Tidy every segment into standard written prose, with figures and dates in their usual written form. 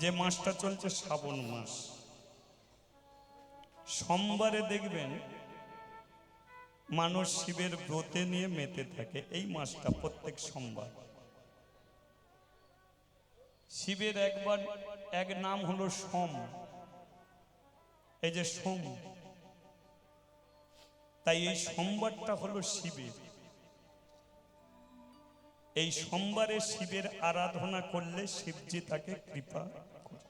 যে মাসটা চলছে শ্রাবণ মাস, সোমবারে দেখবেন মানুষ শিবের ব্রতে নিয়ে মেতে থাকে। এই মাসটা প্রত্যেক সোমবার শিবের এক নাম হলো সোম, এই যে সোম, তাই এই সোমবারটা হলো শিবের। এই সোমবারে শিবের আরাধনা করলে শিবজি তাকে কৃপা করে।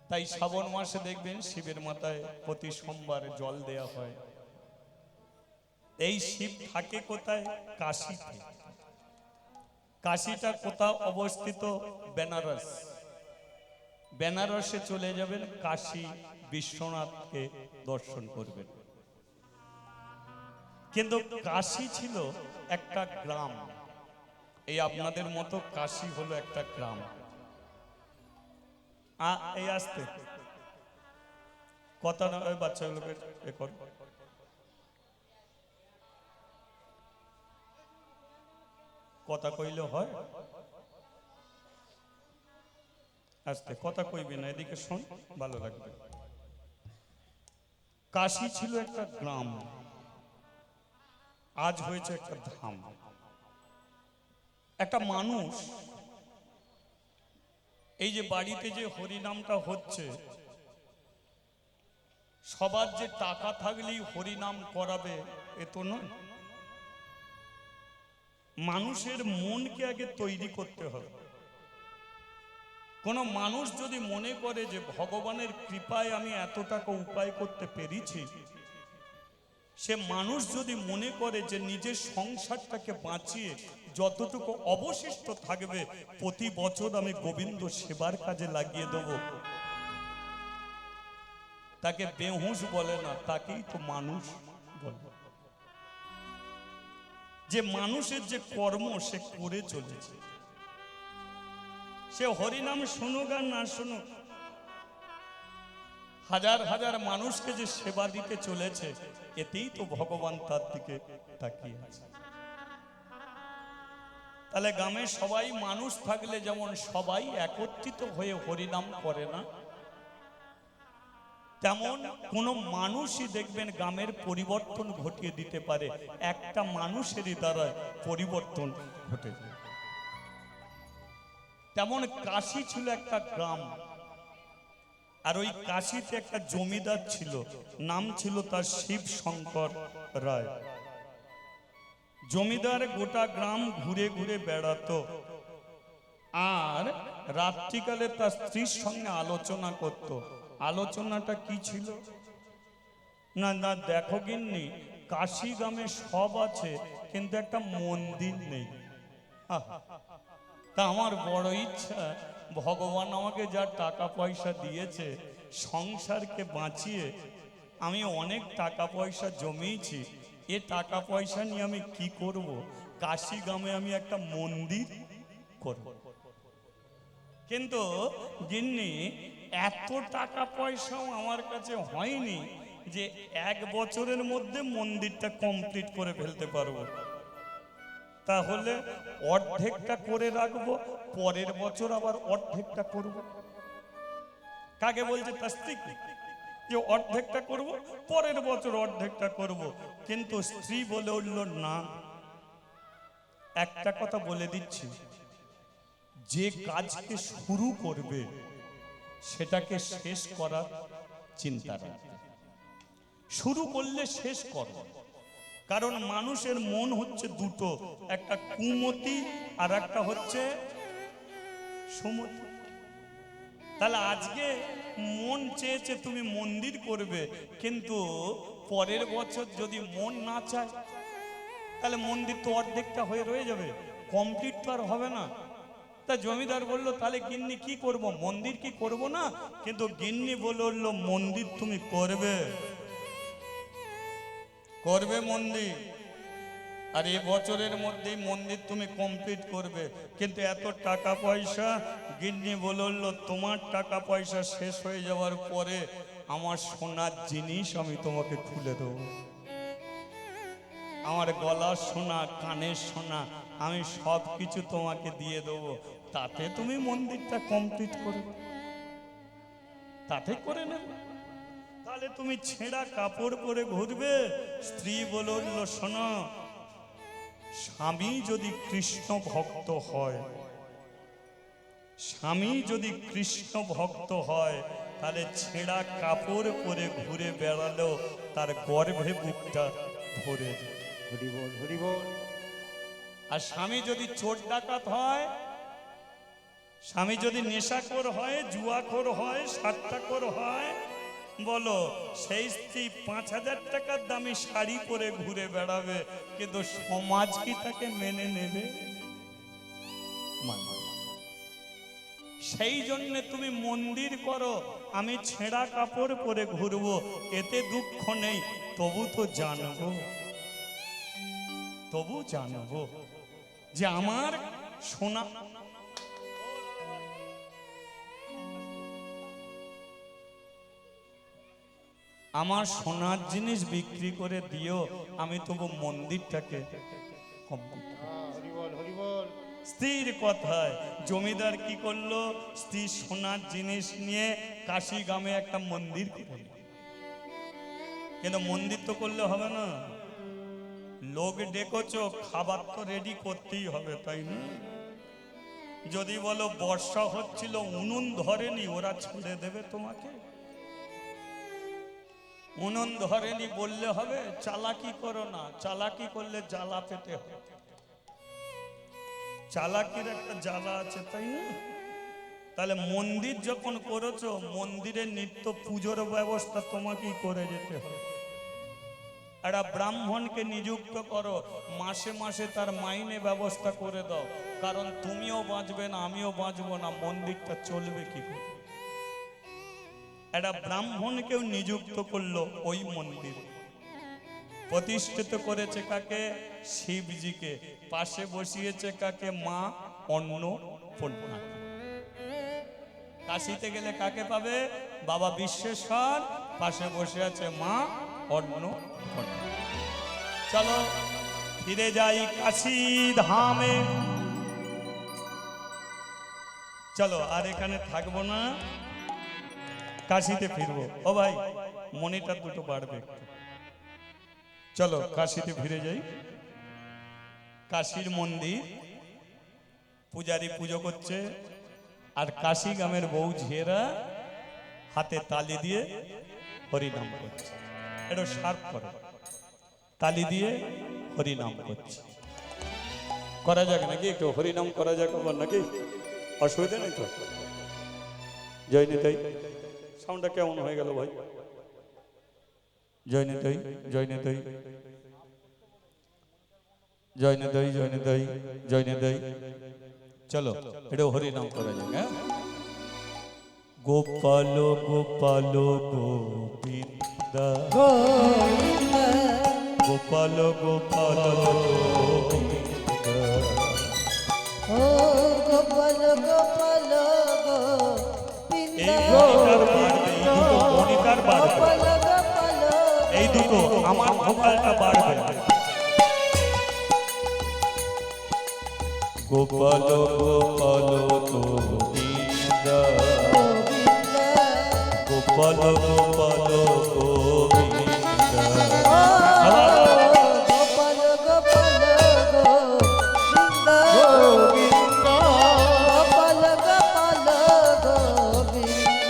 তাই শ্রাবণ মাসে দেখবেন শিবের মাথায় প্রতি সোমবার জল দেয়া হয়। এই শিব থাকে কোথায়? কাশীতে। কাশীটা কোথাও অবস্থিত? বেনারস। বেনারসে চলে যাবেন, কাশী বিশ্বনাথকে দর্শন করবেন। কিন্তু কাশী ছিল একটা গ্রাম, এই আপনাদের মতো কাশী হলো একটা গ্রাম। এই আসতে কথা না, ওই বাচ্চাগুলোকে কর। কথা কইলে হয়? আসতে কথা কইবি না, এদিকে শোন, ভালো লাগবে। কাশী ছিল একটা গ্রাম, আজ হয়েছে একটা ধাম। একটা মানুষ এই যে বাড়িতে যে হরিনামটা হচ্ছে, সবার যে টাকা থাকলেই হরিনাম করাবে এ তো নয়। মানুষের মনকে আগে তৈরি করতে হবে। কোন মানুষ যদি মনে করে যে ভগবানের কৃপায় আমি এত টাকা উপায় করতে পেরেছি, সে মানুষ যদি মনে করে যে নিজের সংসারটাকে বাঁচিয়ে যতটুকু অবশিষ্ট থাকবে প্রতি বছর আমি গোবিন্দ সেবার কাজে লাগিয়ে দেব, তাকে বেহুশ বলে না, তাকেই তো মানুষ বলে। যে মানুষের যে কর্ম সে করে চলেছে, সে হরিনাম শুনুক আর না শুনুক, হাজার হাজার মানুষকে যে সেবা দিতে চলেছে, এতেই তো ভগবান তার দিকে তাকিয়ে আছে। তাহলে গ্রামে সবাই মানুষ থাকলে যেমন সবাই একত্রিত হয়ে হরিনাম করে না, তেমন কোন মানুষই দেখবেন গ্রামের পরিবর্তন ঘটিয়ে দিতে পারে। একটা মানুষেরই দ্বারা পরিবর্তন ঘটে যায়। তেমন কাশী ছিল একটা গ্রাম, আর ওই কাশীতে একটা জমিদার ছিল, নাম ছিল তার শিব শঙ্কর রায়। জমিদার গোটা গ্রাম ঘুরে ঘুরে বেড়াতো, আর রাত্রিকালে তার স্ত্রীর সঙ্গে আলোচনা করত। আলোচনাটা কি ছিল? না না, দেখো গিন্নি, কাশী গ্রামে সব আছে কিন্তু একটা মন্দির নেই। তা আমার বড় ইচ্ছা, ভগবান আমাকে যা টাকা পয়সা দিয়েছে, সংসারকে বাঁচিয়ে আমি অনেক টাকা পয়সা জমিয়েছি, এ টাকা পয়সা নিয়ে আমি কি করব? কাশী গ্রামে আমি একটা মন্দির করব। কিন্তু গিন্নি, এত টাকা পয়সাও আমার কাছে হয়নি যে এক বছরের মধ্যে মন্দিরটা কমপ্লিট করে ফেলতে পারবো। তাহলে অর্ধেকটা করে রাখবো, পরের বছর আবার অর্ধেকটা করব। কাকে বলছে? তার স্ত্রীকে, যে অর্ধেকটা করব, পরের বছর অর্ধেকটা করব। কিন্তু স্ত্রী বলে উঠল, না, একটা কথা বলে দিচ্ছি, যে কাজকে শুরু করবে সেটাকে শেষ করার চিন্তা রাখবে। শুরু করলে শেষ করো, কারণ মানুষের মন হচ্ছে দুটো, একটা কুমতি আর একটা হচ্ছে সুমতি। তাহলে আজকে মন চেয়েছে তুমি মন্দির করবে, কিন্তু পরের বছর যদি মন না চায়, তাহলে মন্দির তো অর্ধেকটা হয়ে রয়ে যাবে, কমপ্লিট তো আর হবে না। তা জমিদার বলল, তাহলে গিন্নি কি করব? মন্দির কি করব না? কিন্তু গিন্নি বলল, মন্দির তুমি করবে, করবে মন্দির, আর এই বছরের মধ্যেই মন্দির তুমি কমপ্লিট করবে। কিন্তু এত টাকা পয়সা, গিন্নি বলল, তোমার টাকা পয়সা শেষ হয়ে যাওয়ার পরে আমার সোনার জিনিস আমি তোমাকে খুলে দেবো। আমার গলার সোনা, কানের সোনা, আমি সব কিছু তোমাকে দিয়ে দেবো। তাতে তুমি মন্দিরটা কমপ্লিট করে তাতে করে নেবে। তাহলে তুমি ছেঁড়া কাপড় পরে ঘুরবে? স্ত্রী বলল, শোনো, স্বামী যদি কৃষ্ণ ভক্ত হয়, স্বামী যদি কৃষ্ণ ভক্ত হয়, তাহলে ছেঁড়া কাপড় পরে ঘুরে বেড়ালেও তার গর্ভে বুকটা ভরে যায়। হরি বল, হরি বল। আর স্বামী যদি চোর ডাকাত হয়, স্বামী যদি নেশাখোর হয়, জুয়াখোর হয়, সাট্টাখোর হয়, বলো সেই স্ত্রী 5,000 টাকার দামি শাড়ি পরে ঘুরে বেড়াবে, কিন্তু সমাজ কি তাকে মেনে নেবে? সেই জন্য তুমি মন্দির করো, আমি ছেঁড়া কাপড় পরে ঘুরবো, এতে দুঃখ নেই। তবু তো জানবো, তবু জানবো যে আমার সোনা, আমার সোনার জিনিস বিক্রি করে দিও, আমি তবু মন্দিরটাকে কমপ্লিট করব। হরি বল, হরি বল। স্ত্রীর কথায় জমিদার কি করলো? স্ত্রী সোনার জিনিস নিয়ে কাশি গ্রামে একটা মন্দির করল। কিন্তু মন্দির তো করলে হবে না, লোক ডেকেছো, খাবার তো রেডি করতেই হবে, তাই না? যদি বলো বর্ষা হচ্ছিল, উনুন ধরেনি, ওরা ছেড়ে দেবে তোমাকে? উনুন ধরেনি বললে হবে? চালাকি করো না, চালাকি করলে জ্বালা পেতে হবে। চালাকির একটা জ্বালা আছে, তাই না? তাহলে মন্দির যখন করেছো, মন্দিরের নিত্য পুজোর ব্যবস্থা তোমাকেই করে যেতে হবে। একটা ব্রাহ্মণকে নিযুক্ত করো, মাসে মাসে তার মাইনে ব্যবস্থা করে দাও, কারণ তুমিও বাঁচবে না, আমিও বাঁচবো না, মন্দিরটা চলবে কি করে? একটা ব্রাহ্মণকেও নিযুক্ত করলো ওই মন্দির, প্রতিষ্ঠিত করেছে কাকে? শিবজিকে। পাশে বসিয়েছে কাকে? মা অন্নপূর্ণা। কাশিতে গেলে কাকে পাবে? বাবা বিশ্বেশ্বর, পাশে বসে আছে মা অন্নপূর্ণা। চলো ফিরে যাই কাশী ধামে। চলো আর এখানে থাকবো না, কাশিতে ফিরবো। ও ভাই, মনিটর দুটো বাড়বে। চলো কাশিতে ফিরে যাই। কাশীর মন্দির, পূজারী পুজো করছে, আর কাশী গ্রামের বউ ঝিয়েরা হাতে তালি দিয়ে হরিনাম করছে। এটা শার্প করে, তালি দিয়ে হরিনাম করছে। করা যাক নাকি? একটু হরিনাম করা যাক আবার নাকি? অসুবিধা নেই তো? জয় নিতাই। সাউন্ডটা কেমন হয়ে গেল ভাই? জয় নিতাই, জয় নিতাই, জয় নিতাই, জয় নিতাই, জয় নিতাই। চলো এটা হরিনাম করা যাক। হ্যাঁ, গোপাল গোপাল গোবিন্দ, গোপাল গোপাল গোবিন্দ, ও গোপাল গোপাল মনিটার বাড়বে, এই দুটো আমার ভোকালটা বাড়বে। গোপাল গোপাল গোবিন্দ, গোপাল গোপাল গোবিন্দ, গোপাল গোপাল গোবিন্দ, গোপাল গোপাল গোবিন্দ,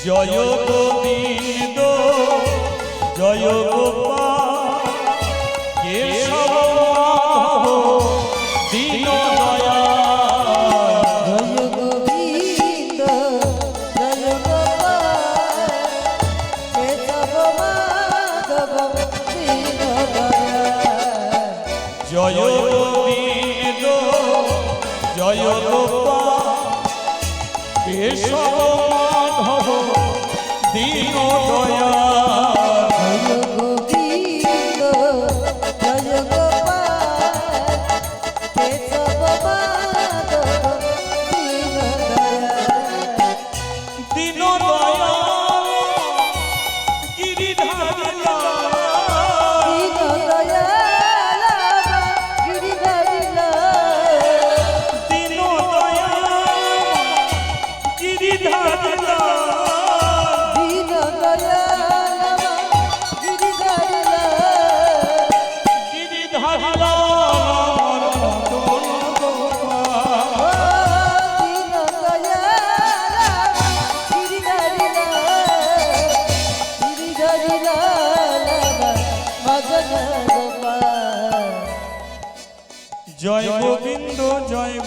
জয় গোবিন্দ জয় গোপাল কেশব দীন দয়াল, জয় গোবিন্দ জয় গোপাল কেশব মাধব দীন দয়াল, জয় গোবিন্দ জয় গোপাল কেশব মাধব দীন দয়াল, জয় গোবিন্দ জয় গোপাল কেশব মাধব দীন দয়াল, দীন দয়াল গিরিধারী লাল, দীন দয়াল গিরিধারী লাল,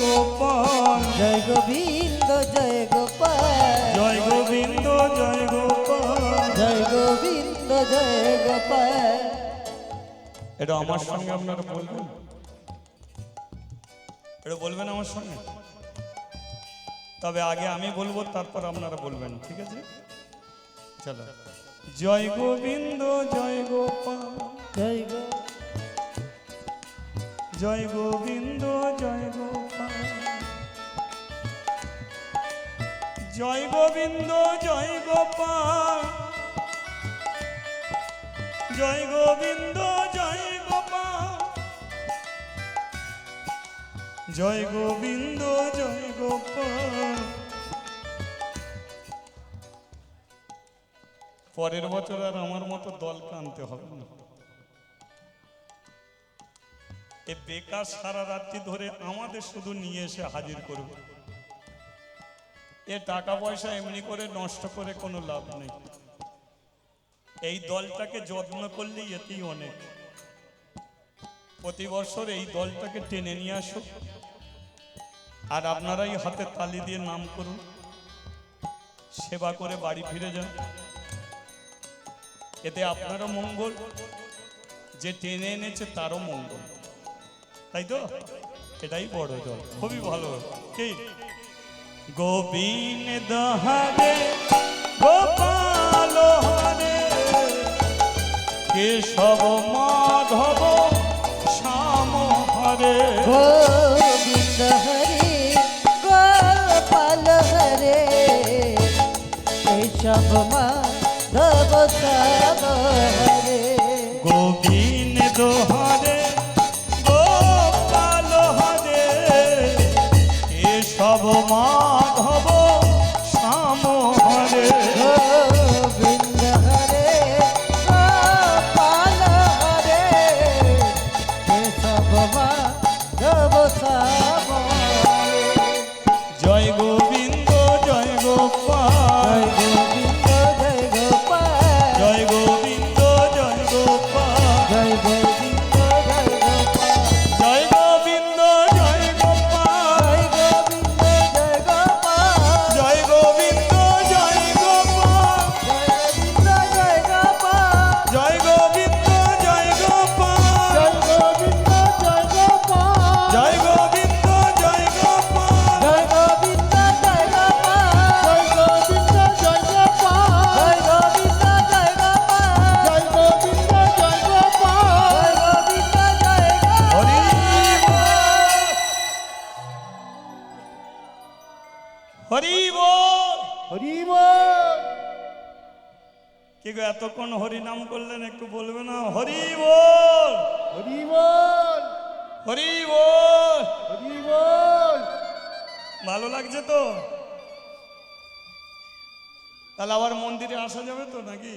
গোপাল জয় গোবিন্দ জয় গোপাল জয় গোবিন্দ জয় গোপাল। জয় গোবিন্দ জয় গোপাল। এটা আমার সঙ্গে আপনারা বলবেন, এটা বলবেন আমার সঙ্গে। তবে আগে আমি বলবো, তারপর আপনারা বলবেন, ঠিক আছে? চলো। জয় গোবিন্দ জয় গোপাল জয় গো জয় গোবিন্দ জয় গোপাল জয় গোবিন্দ জয় গোপাল জয় গোবিন্দ জয় গোপাল জয় গোবিন্দ জয় গোপাল। পরের বছর আর আমার মতো দলকে আনতে হবে না। এ বেকার সারা রাত্রি ধরে আমাদের শুধু নিয়ে এসে হাজির করবে। এ টাকা পয়সা এমনি করে নষ্ট করে কোনো লাভ নেই। এই দলটাকে যত্ন করলেই এতেই অনেক। প্রতি বছর এই দলটাকে টেনে নিয়ে আসুক, আর আপনারাই হাতে তালি দিয়ে নাম করুন, সেবা করে বাড়ি ফিরে যান। এতে আপনারও মঙ্গল, যে টেনে এনেছে তারও মঙ্গল, তাই তো? এটাই বড় দল, খুবই ভালো। কি গোবিন্দ হরে গোপাল হরে কেশব মাধব শ্যাম হরে গোবিন্দ হরে গোপাল হরে কেশব মাধব শ্যাম হরে। গোবিন্দ হরে গোপাল হরে কেশব মাধব শ্যাম হরে গোবিন্দ হরে গোপাল হরে কেশব মাধব শ্যাম হরে। জয় গোবিন্দ জয় গোপাল জয় গোবিন্দ জয় গোপাল জয় গোবিন্দ জয় গোপাল জয় গোবিন্দ জয় গোপাল জয় গোবিন্দ জয় গোপাল জয় গোবিন্দ জয় গোপাল জয় গোবিন্দ জয় গোপাল জয় গোবিন্দ জয় গোপাল জয় গোবিন্দ জয় গোপাল জয় গোবিন্দ জয় গোপাল জয় গোবিন্দ জয় গোপাল জয় গোবিন্দ জয় গোপাল জয় গোবিন্দ জয় গোপাল হরি বল হরি বল। হরি বল। কি গো এতক্ষণ হরি নাম করলেন, একটু বলবে না হরি বল হরি বল। হরি বল? হরি বল। ভালো লাগছে তো? তাহলে আবার মন্দিরে আসা যাবে তো নাকি?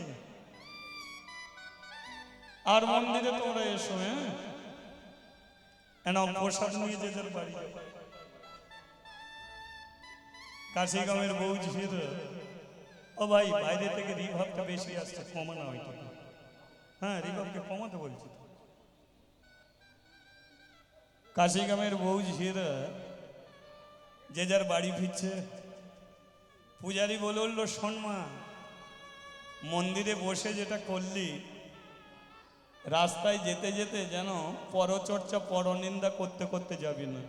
আর মন্দিরে তোমরা এসো, হ্যাঁ? এনাও প্রসাদ নিয়ে যে যার বাড়ি। কাশিগামের বউ ঝির, ও ভাই বাইরে থেকে রিভাবটা বেশি আসছে, কমানো হয়তো। হ্যাঁ, রিভাবকে কমাতে বলছি। কাশিগামের বউ ঝির যে যার বাড়ি ফিরছে। পূজারি বলে উঠলো, শোন মা, মন্দিরে বসে যেটা করলি, রাস্তায় যেতে যেতে যেন পরচর্চা পরনিন্দা করতে করতে যাবি না,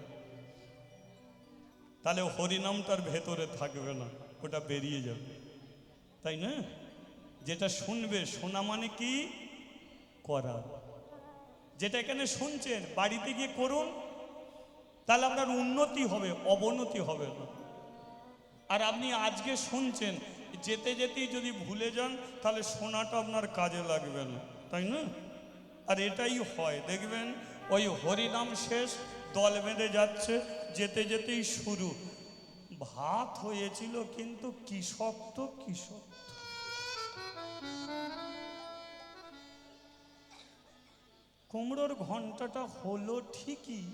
তাহলে হরিনামটার ভেতরে থাকবে না, ওটা বেরিয়ে যাবে, তাই না? যেটা শুনবে, শোনা মানে কি করা। যেটা এখানে শুনছেন বাড়িতে গিয়ে করুন, তাহলে আপনার উন্নতি হবে, অবনতি হবে না। আর আপনি আজকে শুনছেন, যেতে যেতেই যদি ভুলে যান, তাহলে শোনাটা আপনার কাজে লাগবে না, তাই না? আর এটাই হয়, দেখবেন ওই হরিনাম শেষ, দল বেঁধে যাচ্ছে, যেতে যেতেই শুরু। ভাত হয়েছিল কিন্তু কি শক্ত কি শক্ত। কুমড়োর ঘন্টাটা হলো ঠিকই,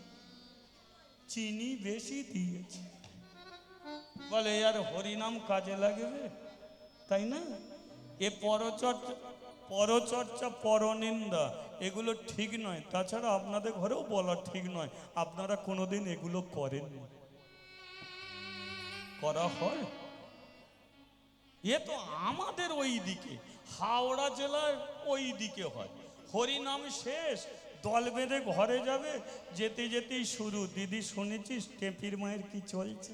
চিনি বেশি দিয়েছে। বলে আর হরিনাম কাজে লাগবে, তাই না? এ পরচর্চা পরনিন্দা এগুলো ঠিক নয়। তাছাড়া আপনাদের ঘরেও বলা ঠিক নয়, আপনারা কোনোদিন এগুলো করেননি। করা হয়? এ তো আমাদের ওই দিকে, হাওড়া জেলার ওই দিকে হয়। হরিনাম শেষ, দল বেঁধে ঘরে যাবে, যেতে যেতেই শুরু, দিদি শুনেছিস টেপির মায়ের কি চলছে?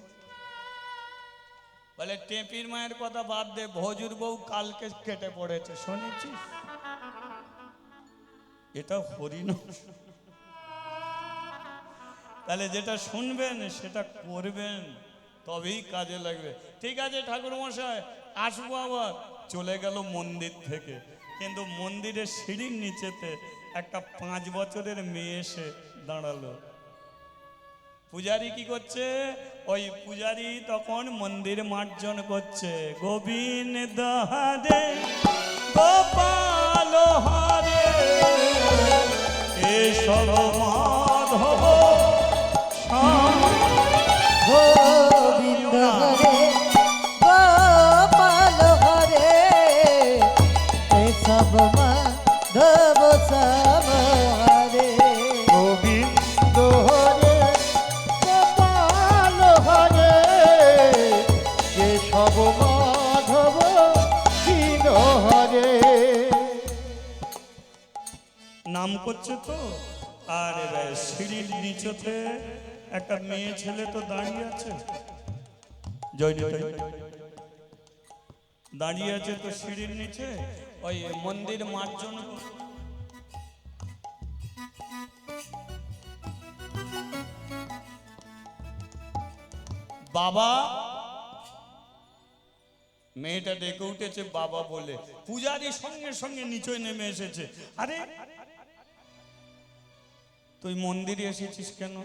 বলে টেপির মায়ের কথা বাদ দে, ভজুর বউ কালকে কেটে পড়েছে, শুনেছিস? এটা হরিনাম। তাহলে যেটা শুনবেন সেটা করবেন, তবেই কাজে লাগবে। ঠিক আছে ঠাকুর মশাই, আসবো আবার। চলে গেল মন্দির থেকে, কিন্তু মন্দিরের সিঁড়ির নিচেতে একটা 5 বছরের মেয়ে এসে দাঁড়ালো। পূজারি কি করছে? ওই পূজারি তখন মন্দির মার্জন করছে, গোবিন্দ হরে গোপাল হরে কেশব মাধব গোবিন্দ হরে গোপাল হরে কেশব মাধব শ্যাম হরে। গোবিন্দ হরে গোপাল হরে কেশব মাধব দীন হরে। নাম করছে তো। আর সিঁড়ির নিচতে একটা মেয়ে ছেলে তো দাঁড়িয়ে আছে, দাঁড়িয়ে আছে তো সিঁড়ির নিচে, ওই মন্দির মার্জন। বাবা, মেয়েটা ডেকে উঠেছে বাবা বলে। পূজারি সঙ্গে সঙ্গে নিচে নেমে এসেছে। আরে তুই মন্দিরে এসেছিস কেন?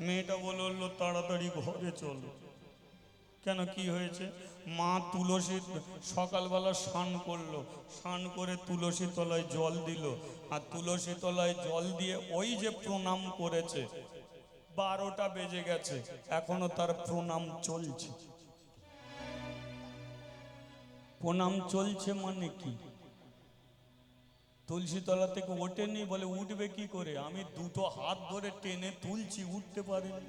মেয়েটা বললো তাড়াতাড়ি ঘরে চলো। কেন, কি হয়েছে? মা তুলসী সকালবেলা স্নান করলো, স্নান করে তুলসী তলায় জল দিল, আর তুলসী তলায় জল দিয়ে ওই যে প্রণাম করেছে, 12টা বেজে গেছে, এখনো তার প্রণাম চলছে। প্রণাম চলছে মানে কি? তুলসী তলা থেকে ওঠেনি, বলে উঠবে কি করে? আমি 2টো হাত ধরে টেনে তুলছি, উঠতে পারেনি,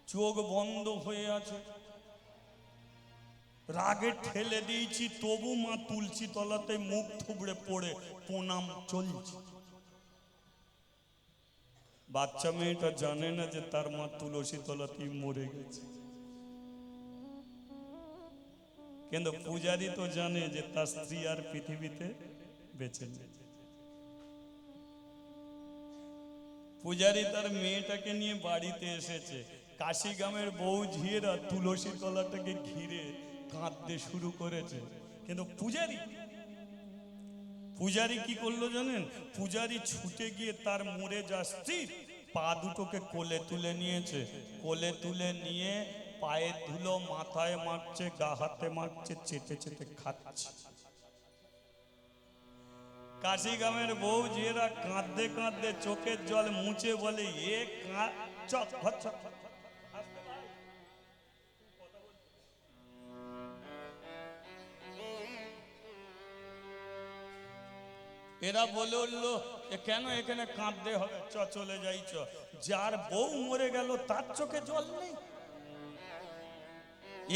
চোখ বন্ধ হয়ে আছে, রাগে ঠেলে দিয়েছি, তবু মা তুলসী তলাতে মুখ থুবড়ে পড়ে প্রণাম চলছে। বাচ্চা মেয়েটা জানে না যে তার মা তুলসী তলাতেই মরে গেছে, কিন্তু পূজারি তো জানে যে তার স্ত্রী আর পৃথিবীতে বেঁচে নেই। পূজারি তার মেয়েটাকে নিয়ে বাড়িতে এসেছে। কাশিগ্রামের বউ ঝিয়েরা তুলসী তলাটাকে ঘিরে কাঁদতে শুরু করেছে, কিন্তু পূজারি কি করলো জানেন? পূজারি ছুটে গিয়ে তার মরে যা স্ত্রী, পা দুটোকে কোলে তুলে নিয়েছে, কোলে তুলে নিয়ে পায়ে ধুলো, মাথায় মাখছে, গা হাতে মাখছে, চেটে চেটে খাচ্ছে। কাশিগ্রামের বউ যেরা কাঁদতে কাঁদতে চোখের জল মুছে বলে, এ এরা বলে উঠলো, কেন এখানে কাঁদতে হবে, চলে যাই। যার বউ মরে গেল তার চোখে জল নেই?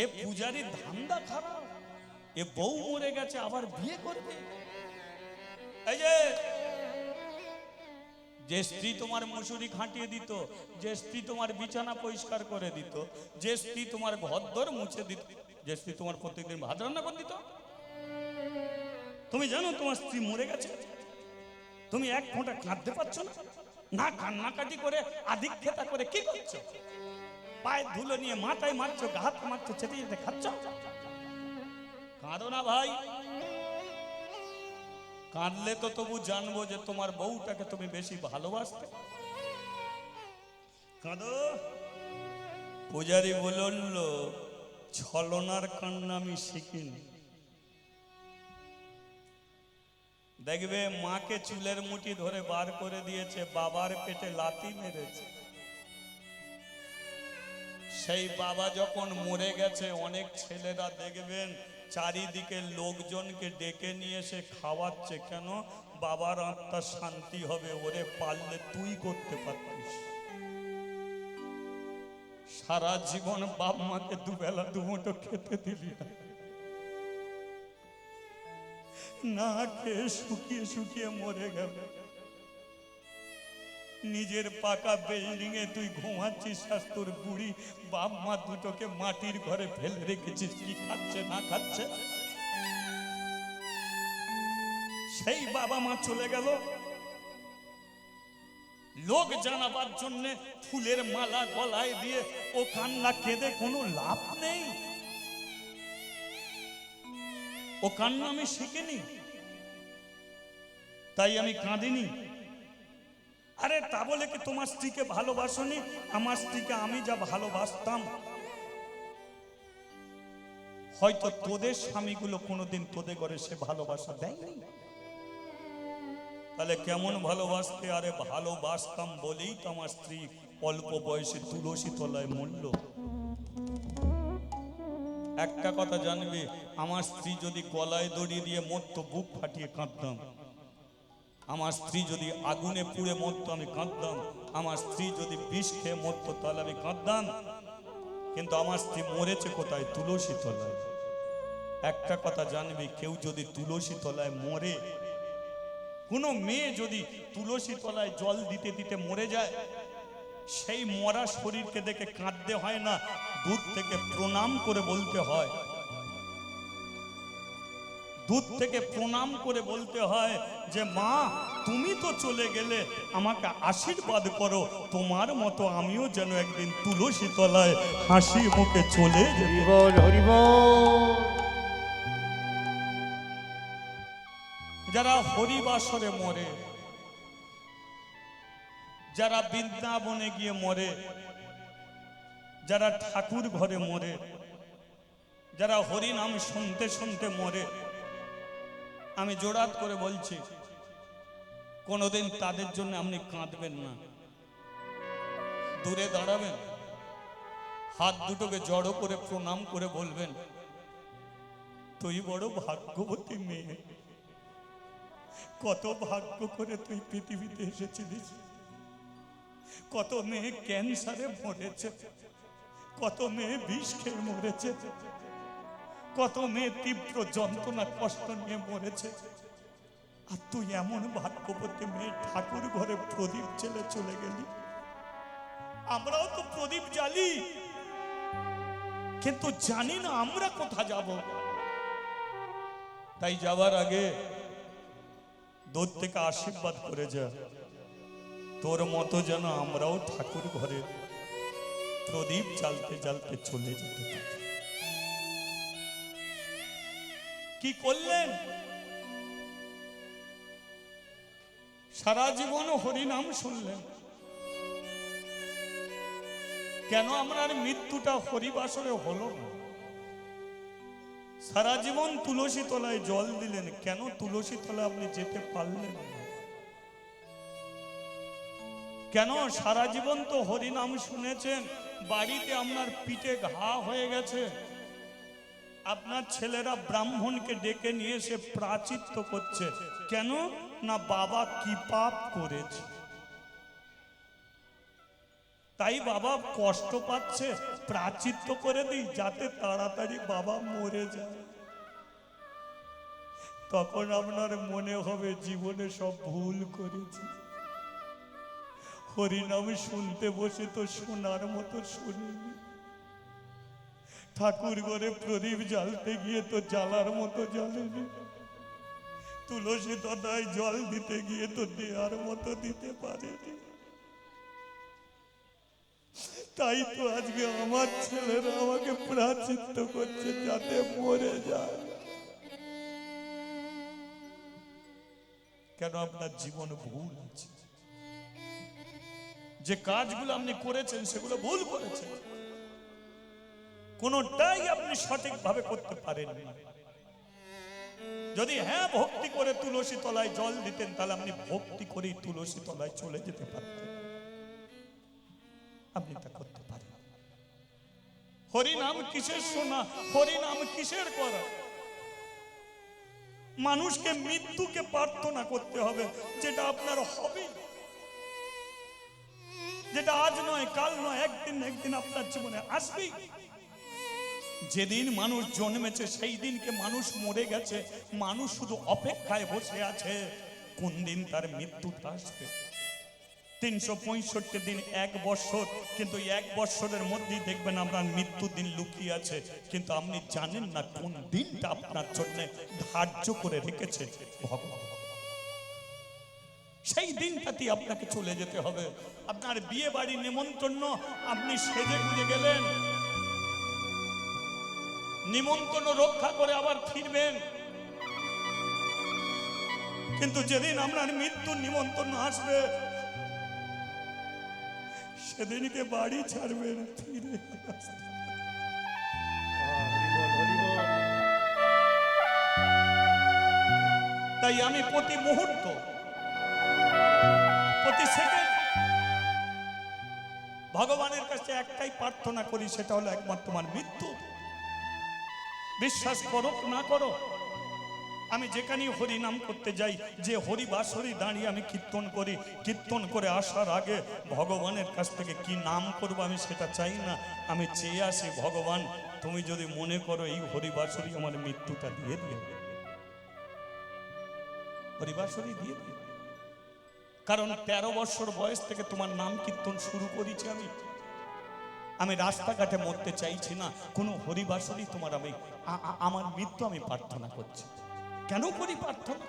এ পূজারীর ধান্দা খারাপ। এ বউ মরে গেছে, আবার বিয়ে করবে। এই যে স্ত্রী তোমার মুসুরি খাটিয়ে দিত, যে স্ত্রী তোমার বিছানা পরিষ্কার করে দিত, যে স্ত্রী তোমার ঘরদোর মুছে দিত, যে স্ত্রী তোমার প্রত্যেকদিন ভাত রান্না করে দিত, তুমি জানো তোমার স্ত্রী মরে গেছে? তুমি এক ফোঁটা কাঁদতে পারছো না? না কান্নাকাটি করে আধিক্যতা করে কি করছো? পায়ে ধুলো নিয়ে মাথায় মারছো, হাত মারছো, চেটে চেটে খাচ্ছ। কাঁদো না ভাই, কাঁদলে তো তবু জানবো যে তোমার বউটাকে তুমি বেশি ভালোবাসতে। কাঁদো। পূজারি বলল, ছলনার কান্না আমি শিখিনি। দেখবে মাকে চুলের মুঠি ধরে বার করে দিয়েছে, বাবার পেটে লাথি মেরেছে। সেই বাবা যখন মরে গেছে, অনেক ছেলেরা দেখবেন চারিদিকে লোকজনকে ডেকে নিয়ে এসে খাওয়াচ্ছে। কেন? বাবার আত্মা শান্তি হবে। ওরে পারলে তুই করতে পারতিস। সারা জীবন বাপ মাকে দুবেলা দুমুঠো খেতে দিলি না, না খেয়ে শুকিয়ে শুকিয়ে মরে গেল। নিজের পাকা বিল্ডিং এ তুই ঘুমাচ্ছিস, আর তোর বুড়ি বাপ মা দুটোকে মাটির ঘরে ফেলে রেখেছিস। কি খাচ্ছে না খাচ্ছে? সেই বাবা মা চলে গেল, লোক জানাবার জন্য ফুলের মালা গলায় দিয়ে ও কান্না কেঁদে কোনো লাভ নেই। ও কান্না আমি শিখিনি, তাই আমি কাঁদিনি। আরে তা বলে কি তোমার স্ত্রীকে ভালোবাসনি? আমার স্ত্রীকে আমি যা ভালোবাসতাম, হয়তো তোদের স্বামীগুলো কোনোদিন তোদের ঘরে সে ভালোবাসা দেয়নি। তাহলে কেমন ভালোবাসতে? আরে ভালোবাসতাম বলেই তো আমার স্ত্রী অল্প বয়সে তুলসী তলায় মরল। একটা কথা জানবে, আমার স্ত্রী যদি গলায় দড়ি দিয়ে মরতো, বুক ফাটিয়ে কাঁদতাম। আমার স্ত্রী যদি আগুনে পুড়ে মরতো, আমি কাঁদতাম। আমার স্ত্রী যদি বিষ খেয়ে মরতো, তাহলে আমি কাঁদতাম। কিন্তু আমার স্ত্রী মরেছে কোথায়? তুলসী তলায়। একটা কথা জানবি, কেউ যদি তুলসী তলায় মরে, কোনো মেয়ে যদি তুলসী তলায় জল দিতে দিতে মরে যায়, সেই মরা শরীরকে দেখে কাঁদতে হয় না, দূর থেকে প্রণাম করে বলতে হয়। দূর থেকে প্রণাম করে বলতে হয় যে মা তুমি তো চলে গেলে, আমাকে আশীর্বাদ করো, তোমার মতো আমিও যেন একদিন তুলসী তলায় হাসি মুখে চলে যাই। হরিবল হরিবল। যারা হরিবাসরে মরে, যারা বৃন্দাবনে গিয়ে মরে, যারা ঠাকুর ঘরে মরে, যারা হরিনাম শুনতে শুনতে মরে, আমি জোড়াত করে বলছি, কোনোদিন তাদের জন্য আপনি কাঁদবেন না। দূরে দাঁড়াবেন, হাত দুটোকে জড়ো করে প্রণাম করে বলবেন, তুই বড় ভাগ্যবতী মেয়ে, কত ভাগ্য করে তুই পৃথিবীতে এসেছিলিস। কত মেয়ে ক্যান্সারে মরেছে, কত মেয়ে বিষ খেয়ে মরেছে, কত মেয়ে তীব্র যন্ত্রণা কষ্ট নিয়ে মরেছে। আর তুই এমন ভাগ্যবতী মেয়ে, ঠাকুর ঘরে প্রদীপ জ্বেলে চলে গেলি। আমরাও তো প্রদীপ জ্বালি, কিন্তু জানি না আমরা কোথা যাব। তাই যাবার আগে দূর থেকে আশীর্বাদ করে যা, তোর মতো যেন আমরাও ঠাকুর ঘরে প্রদীপ জ্বালতে জ্বালতে চলে যেতে পারি। কি করলেন? সারা জীবন হরিনাম শুনলেন। কেন আপনার মৃত্যুটা হরিবাসরে হলো না? সারা জীবন তুলসী তলায় জল দিলেন, কেন তুলসী তলায় আপনি যেতে পারলেন না? কেন সারা জীবন তো হরিনাম শুনেছেন, বাড়িতে আপনার পিঠে ঘা হয়ে গেছে, আপনার ছেলেরা ব্রাহ্মণকে ডেকে নিয়ে এসে প্রাচিত্য করছে, কেন না বাবা কি পাপ করেছে, তাই বাবা কষ্ট পাচ্ছে, প্রাচিত্য করে দিই যাতে তাড়াতাড়ি বাবা মরে যায়। তখন আপনার মনে হবে জীবনে সব ভুল করেছি, হরিনাম শুনতে বসে তো শোনার মতো শুনিনি, ঠাকুর ঘরে প্রদীপ জ্বালতে গিয়ে তো জ্বালার মতো জ্বালেনি, তুলসী তলায় জল দিতে গিয়ে তো দেওয়ার মতো দিতে পারেনি। তাই তো আজকে আমার ছেলেরা আমাকে প্রাচিত্য করছে যাতে মরে যায়। কেন? আপনার জীবন ভুল আছে, যে কাজগুলো আপনি করেছেন সেগুলো ভুল করেছেন, কোনটাই আপনি সঠিকভাবে করতে পারেননি। যদি হ্যাঁ ভক্তি করে তুলসী তলায় জল দিতেন, তাহলে আপনি ভক্তি করেই তুলসী তলায় চলে যেতে পারতেন, আপনি তা করতে পারেন। হরিনাম কিসের শোনা, হরিনাম কিসের করা? মানুষকে মৃত্যুকে প্রার্থনা করতে হবে, যেটা আপনার হবে। যেটা আজ নয় কাল নয় একদিন না একদিন আপনার জীবনে আসবেই। যেদিন মানুষ জন্মেছে সেই দিনকে মানুষ মরে গেছে, মানুষ শুধু অপেক্ষায় বসে আছে কোন দিন তার মৃত্যুটা আসবে। 365 দিন, 1 বছর, কিন্তু 1 বছরের মধ্যেই দেখবেন আপনার মৃত্যু দিন লুকিয়ে আছে, কিন্তু আপনি জানেন না কোন দিনটা আপনার জন্য ধার্য করে রেখেছে ভগবান। সেই দিনটাতেই আপনাকে চলে যেতে হবে। আপনার বিয়ে বাড়ি নেমন্তন্ন, আপনি সেজে গুজে গেলেন, নিমন্ত্রণ রক্ষা করে আবার ফিরবেন, কিন্তু যেদিন আপনার মৃত্যুর নিমন্ত্রণ আসবে সেদিনকে বাড়ি ছাড়বেন, ফিরে আসতে। তাই আমি প্রতি মুহূর্ত, প্রতি সেকেন্ড ভগবানের কাছে একটাই প্রার্থনা করি, সেটা হলো একমাত্র তোমার মৃত্যু। বিশ্বাস করো না করো, আমি যেখানে হরি নাম করতে যাই, যে হরি বাসরি দাঁড়িয়ে আমি কীর্তন করি, কীর্তন করে আসার আগে ভগবানের কাছ থেকে কি নাম করবো আমি সেটা চাই না, আমি চেয়ে আসি ভগবান তুমি যদি মনে করো এই হরি বাসরি আমার মৃত্যুটা দিয়ে দিও, হরি বাসরি দিয়ে দিও। কারণ 13 বছর বয়স থেকে তোমার নাম কীর্তন শুরু করেছি আমি রাস্তাঘাটে মরতে চাইছি না, কোনো হরিবাসরই তোমার আমি আমার মৃত্যু আমি প্রার্থনা করছি। কেন করি প্রার্থনা?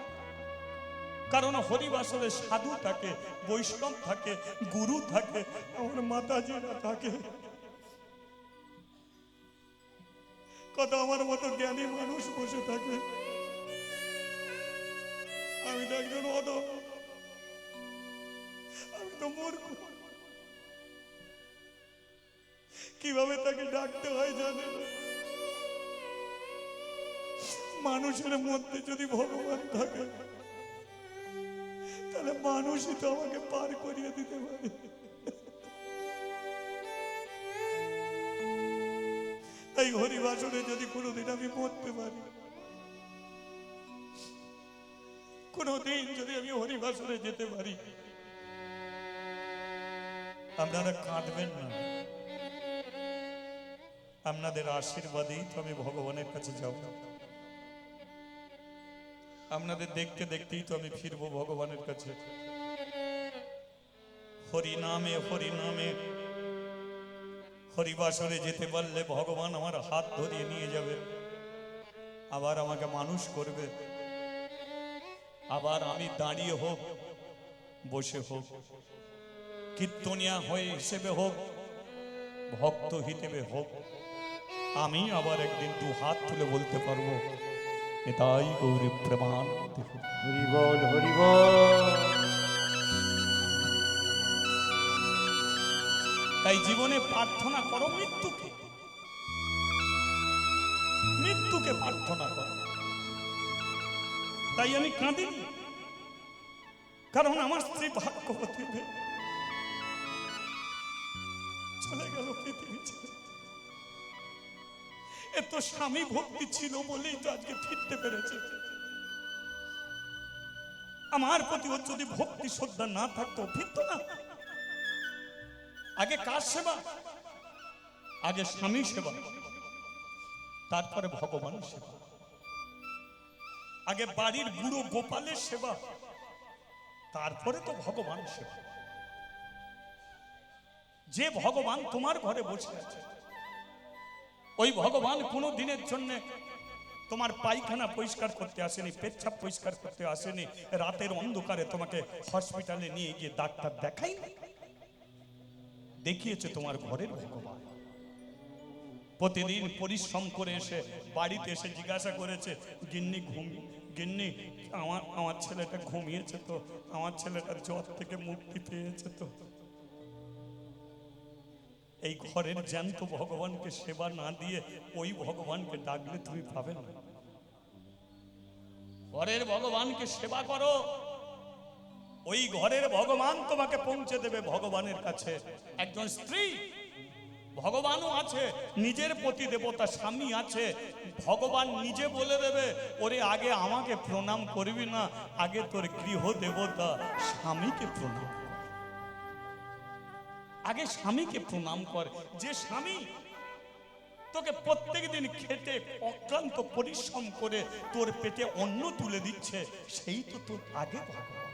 কারণ হরিবাসরে সাধু থাকে, বৈষ্ণব থাকে, গুরু থাকে, আমার মাতাজিরা থাকে, কত আমার মতো জ্ঞানী মানুষ বসে থাকে। আমি তো একজন অধম, আমি তো মূর্খ, কিভাবে তাকে ডাকতে হয় জানে না। মানুষের মধ্যে যদি ভগবান থাকে তাহলে মানুষই তো আমাকে পার করিয়ে দিতে পারে। তাই হরিবাসরে যদি কোনোদিন আমি মরতে পারি, কোনোদিন যদি আমি হরিবাসরে যেতে পারি, আপনারা কাঁদবেন না, আপনাদের আশীর্বাদেই তো আমি ভগবানের কাছে যাব। আপনাদের দেখতে দেখতেই তো আমি ফিরবো ভগবানের কাছে। হরি নামে হরি নামে হরিবাসরে যেতে পারলে ভগবান আমার হাত ধরিয়ে নিয়ে যাবে, আবার আমাকে মানুষ করবে, আবার আমি দাঁড়িয়ে হোক বসে হোক, কীর্তনিয়া হয়ে হিসেবে হোক, ভক্ত হিসেবে হোক, আমি আবার একদিন 2 হাত তুলে বলতে পারবো এটাই গৌরী প্রমাণ। হরি বল হরি বল। তাই জীবনে প্রার্থনা করো মৃত্যুকে, মৃত্যুকে প্রার্থনা করো। তাই আমি কাঁদিনি, কারণ আমার স্ত্রী ভাগ্যবতী চলে গেল পৃথিবী ছেড়ে। এত স্বামী ভক্তি ছিল বলেই তো আজকে ফিরতে পেরেছে। আমার প্রতি ওর যদি ভক্তি শ্রদ্ধা না থাকতো ফিরতো না। আগে কার সেবা? আগে স্বামী সেবা, তারপরে ভগবানের সেবা। আগে বাড়ির বুড়ো গোপালের সেবা, তারপরে তো ভগবান সেবা। যে ভগবান তোমার ঘরে বসে আছে, ওই ভগবান কোনো দিনের জন্য তোমার পায়খানা পরিষ্কার করতে আসেনি, পেচ্ছাপ পরিষ্কার করতে আসেনি, রাতের অন্ধকারে তোমাকে হসপিটালে নিয়ে গিয়ে ডাক্তার দেখায়নি, দেখিয়েছে তোমার ঘরের ভগবান। প্রতিদিন পরিশ্রম করে এসে বাড়িতে এসে জিজ্ঞাসা করেছে, গিন্নি আমার ছেলেটা ঘুমিয়েছে তো, আমার ছেলেটা জ্বর থেকে মুক্তি পেয়েছে তো। এই ঘরের জ্যান্ত ভগবানকে সেবা না দিয়ে ওই ভগবানকে ডাকলে তুমি পাবে না। ঘরের ভগবানকে সেবা করো, ওই ঘরের ভগবান তোমাকে পৌঁছে দেবে ভগবানের কাছে। একজন স্ত্রী ভগবানও আছে, নিজের প্রতি দেবতা স্বামী আছে, ভগবান নিজে বলে দেবে, ওরে আগে আমাকে প্রণাম করবি না, আগে তোর গৃহ দেবতা স্বামীকে প্রণাম, আগে স্বামীকে প্রণাম কর। যে স্বামী তোকে প্রত্যেক দিন খেটে অক্লান্ত পরিশ্রম করে তোর পেটে অন্ন তুলে দিচ্ছে, সেই তো তোর আগে ভগবান।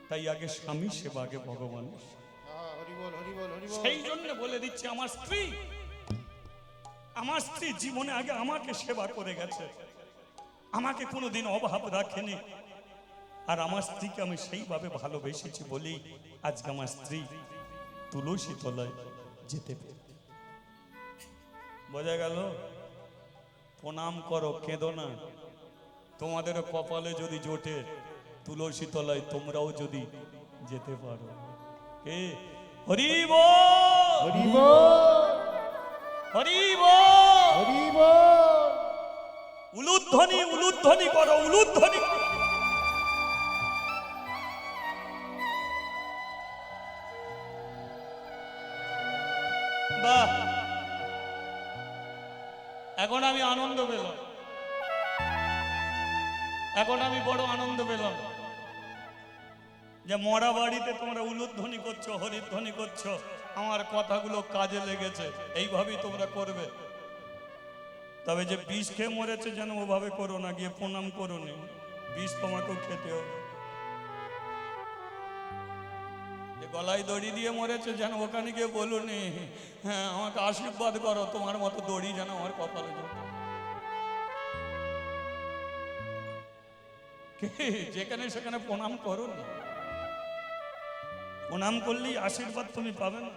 তাই আগে স্বামী সেবা, আগে ভগবান। সেই জন্য বলে দিচ্ছে আমার স্ত্রী জীবনে আগে আমাকে সেবা করে গেছে, আমাকে কোনোদিন অভাব রাখেনি। আর আমার স্ত্রীকে আমি সেইভাবে ভালোবেসেছি বলেই আজকে আমার স্ত্রী তুলসী তলায় যেতে পেরে। বোঝা গেল? প্রণাম করো, কেঁদো না। তোমাদের কপালে যদি জোটে তুলসী তলায় তোমরাও যদি যেতে পারো। কে? হরি বল, হরি বল, হরি বল। হরি বল। উলুধ্বনি, উলুধ্বনি করো, উলুধ্বনি। বাহ, এখন আমি আনন্দ পেলাম, এখন আমি বড় আনন্দ পেলাম যে মরা বাড়িতে তোমরা উলুধ্বনি করছো, হরিধ্বনি করছো, আমার কথাগুলো কাজে লেগেছে। এইভাবেই তোমরা করবে। তবে যে বিষ খেয়ে মরেছে যেন ওভাবে করো না, গিয়ে প্রণাম করো নি, বিষ তোমাকেও খেতে হবে। যে গলায় দড়ি দিয়ে মরেছে যেন ওখানে গিয়ে বলো নি, হ্যাঁ আমাকে আশীর্বাদ করো, তোমার মতো দড়ি যেন আমার কপালে জোটে। যেখানে সেখানে প্রণাম করো না, প্রণাম করলেই আশীর্বাদ তুমি পাবে না।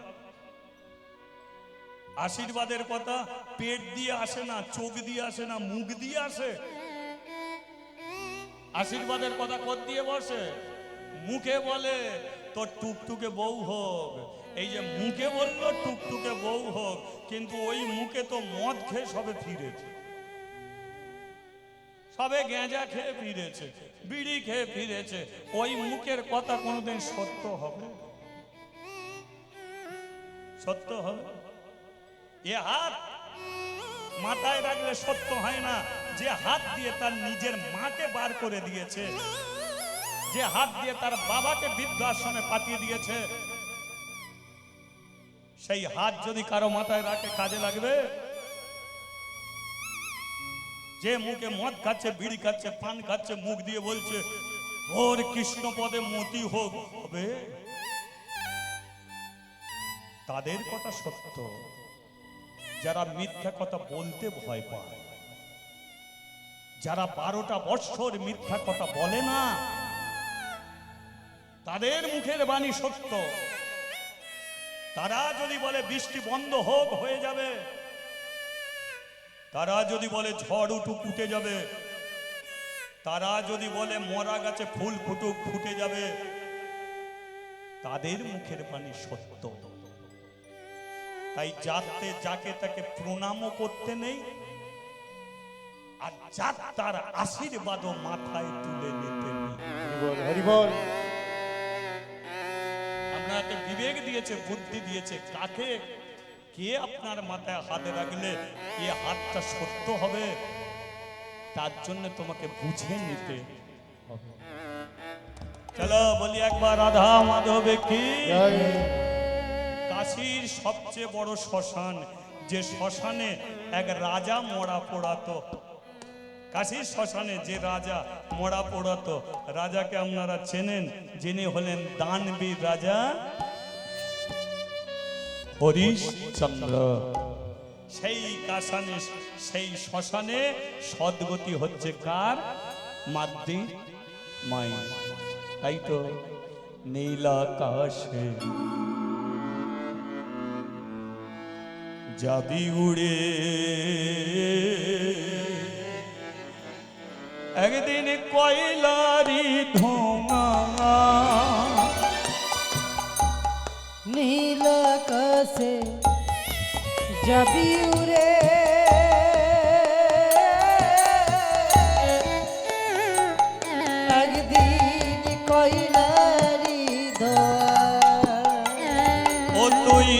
আশীর্বাদের কথা পেট দিয়ে আসে না, চোখ দিয়ে আসে না, মুখ দিয়ে আসে। আশীর্বাদের কথা কোথ দিয়ে বসে? মুখে বলে তোর টুকটুকে বউ হোক। এই যে মুখে বললো টুকটুকে বউ হোক, কিন্তু ওই মুখে তো মদ খেয়ে সবে ফিরেছে, সবে গেঁজা খেয়ে ফিরেছে, বিড়ি খেয়ে ফিরেছে। ওই মুখের কথা কোনোদিন সত্য হবে? সত্য হবে? এ হাত মাথায় রাখলে সত্য হয় না। যে হাত দিয়ে তার নিজের মাকে বার করে দিয়েছে, যে হাত দিয়ে তার বাবাকে বৃদ্ধাশ্রমে পাঠিয়ে দিয়েছে, সেই হাত যদি কারো মাথায় রাখে কাজে লাগবে? যে মুখে মদ খাচ্ছে, বিড়ি খাচ্ছে, পান খাচ্ছে, মুখ দিয়ে বলছে ওর কৃষ্ণ পদে মতি হোক, হবে? তাদের কথা সত্য, যারা মিথ্যা কথা বলতে ভয় পায়, যারা 12টা বৎসর মিথ্যা কথা বলে না, তাদের মুখের বাণী সত্য। তারা যদি বলে বৃষ্টি বন্ধ হোক, হয়ে যাবে। তারা যদি বলে ঝড় উঠুক, উঠে যাবে। তারা যদি বলে মরা গাছে ফুল ফুটুক, ফুটে যাবে। তাদের মুখের বাণী সত্য। তাই যাতে যাকে তাকে প্রণামও করতে নেই, আর যার তার আশীর্বাদও মাথায় তুলে নিতে নেই। হরি বল, হরি বল। আপনাকে বিবেক দিয়েছে, বুদ্ধি দিয়েছে, কাকে কে আপনার মাথায় হাত রাখলে এ হাতটা সত্য হবে, তার জন্য তোমাকে বুঝে নিতে হবে। চলো বলি একবার রাধা মাধবে কি। কাশীর সবচেয়ে বড় শ্মশান, যে শ্মশানে এক রাজা মরা পোড়াতো। কাশীর শ্মশানে যে রাজা মরা পোড়াতো, রাজাকে আপনারা চেনেন, যিনি হলেন দানবীর রাজা হরিশ্চন্দ্র। সেই কাশানে, সেই শ্মশানে সদ্গতি হচ্ছে কার? মাদ্রি মাই। তাই তো নীলাকাশে যাবি উড়ে, একদিন কয়লারি ধোঁয়া, নীল আকাশে যাবি উড়ে, একদিন কয়লারি ধোঁয়া। ও তুই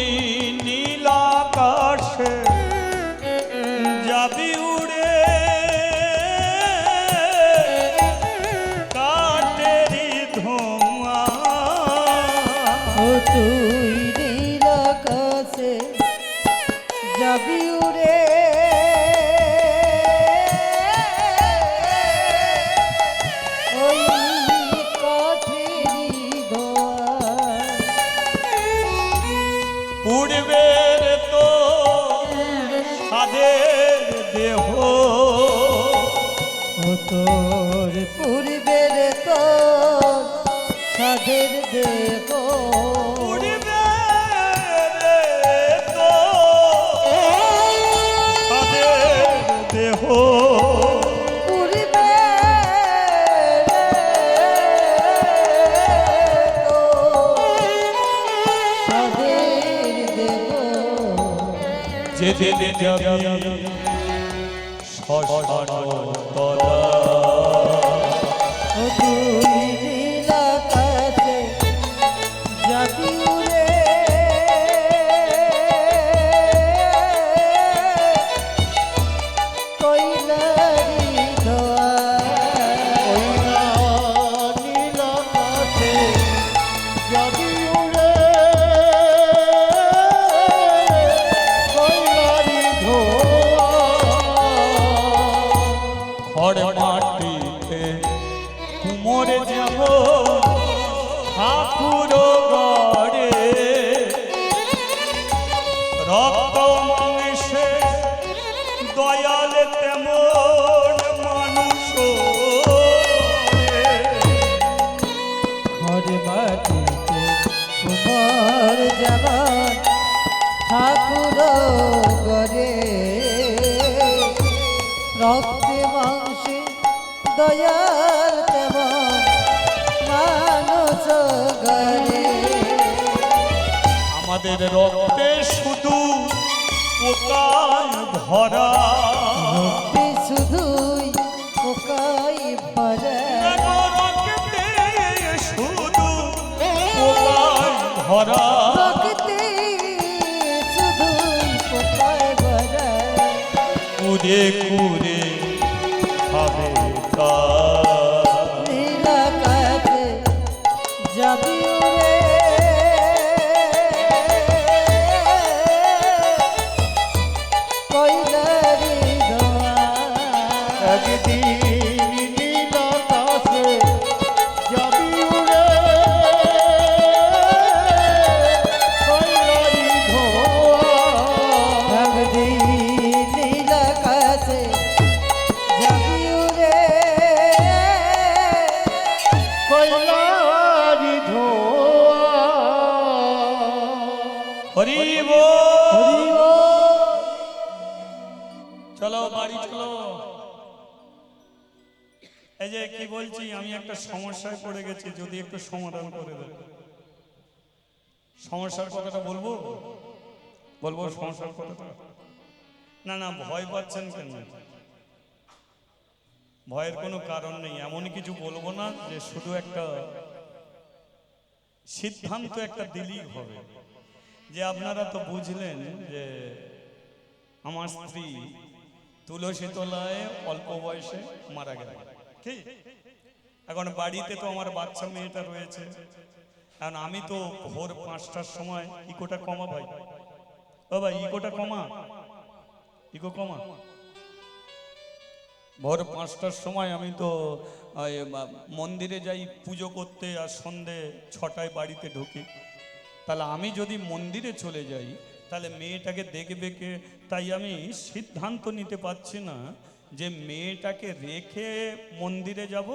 নীল আকাশে যাবি উড়ে, কাটেরি ধোঁয়া। ও কাছে যাবি উড়ে ওই কাঠেরই ধোয়া পূর্বের তো সাদের দেহ ও তোর পূর্বের তোর সাধের দেহ পূর্বের তো সাদের দেহ পূর্বের তোর সাধের দেহ যেদিন যাবি শ্মশান তলা ও তুই নীল আকাশে যাবি উড়ে কইলারি ধোয়া কইনা নীল আকাশে যাবি উড়ে কইলারি ধোয়া খড় মাটিতে কুমোরে যাব ঠাকুর গড়ে রক্ত মাংসে দয়াল তেমন মানুষ ঘরে মাটিতে কুমার জামান ঠাকুর গরে রক্তে মাংসে দয়াল তেমন মানুষ গরে আমাদের রক্তে শুধু পোকায় ভরা রক্তে শুধুই পোকাই ভরা রক্তে শুধু পোকায় ভরা রক্তে শুধুই পোকাই ভরা কুড়ে কুড়ে খাবে কা নীল আকাশে যাবি উড়ে কইলারি ধোয়া একদিন নীল আকাশে যাবি উড়ে কইলারি ধোয়া ভাগদি নীল আকাশে যাবি উড়ে কইলারি ধোয়া হরি হরি বল। বল। চলো বাড়ি চলো। এই যে কি বলছি, আমি একটা সমস্যায় পড়ে গেছি, যদি একটু সমাধান করে দেব। সমস্যার কথাটা বলবো বলবো সমস্যার কথাটা? না না, ভয় পাচ্ছেন কেন? ভয়ের কোনো কারণ নেই। এমন কিছু বলবো না যে শুধু একটা সিদ্ধান্ত একটা দিলেই হবে। যে আপনারা তো বুঝলেন যে আমার স্ত্রী তুলসী তলায় অল্প বয়সে মারা গেল। কি এখন বাড়িতে তো আমার বাচ্চা মেয়েটা রয়েছে। কারণ আমি তো ভোর 5টার সময় ইকোটা কমা ভাই, ও ভাই ইকোটা কমা, ইকো কমা। ভোর 5টার সময় আমি তো মন্দিরে যাই পুজো করতে, আর সন্ধে 6টায় বাড়িতে ঢুকি। তাহলে আমি যদি মন্দিরে চলে যাই তাহলে মেয়েটাকে দেখবে কে? তাই আমি সিদ্ধান্ত নিতে পারছি না যে মেয়েটাকে রেখে মন্দিরে যাব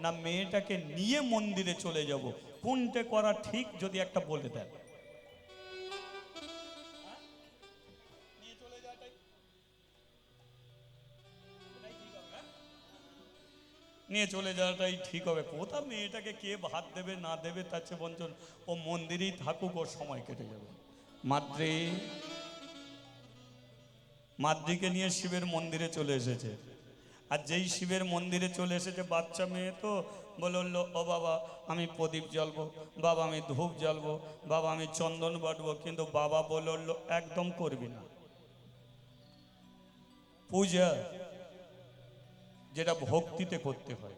না মেয়েটাকে নিয়ে মন্দিরে চলে যাব। কোনটা করা ঠিক যদি একটা বলে দেন। নিয়ে চলে যাওয়াটাই ঠিক হবে। কোথাও মেয়েটাকে কে ভাত দেবে না দেবে, তার চেয়ে বঞ্চন ও মন্দিরেই থাকুক, ওর সময় কেটে যাবে। মাদ্রিকে নিয়ে শিবের মন্দিরে চলে এসেছে। আর যেই শিবের মন্দিরে চলে এসেছে, বাচ্চা মেয়ে তো বলল, ও বাবা আমি প্রদীপ জ্বালবো, বাবা আমি ধূপ জ্বালবো, বাবা আমি চন্দন বাটবো। কিন্তু বাবা বলল একদম করবি না। পূজা যেটা ভক্তিতে করতে হয়,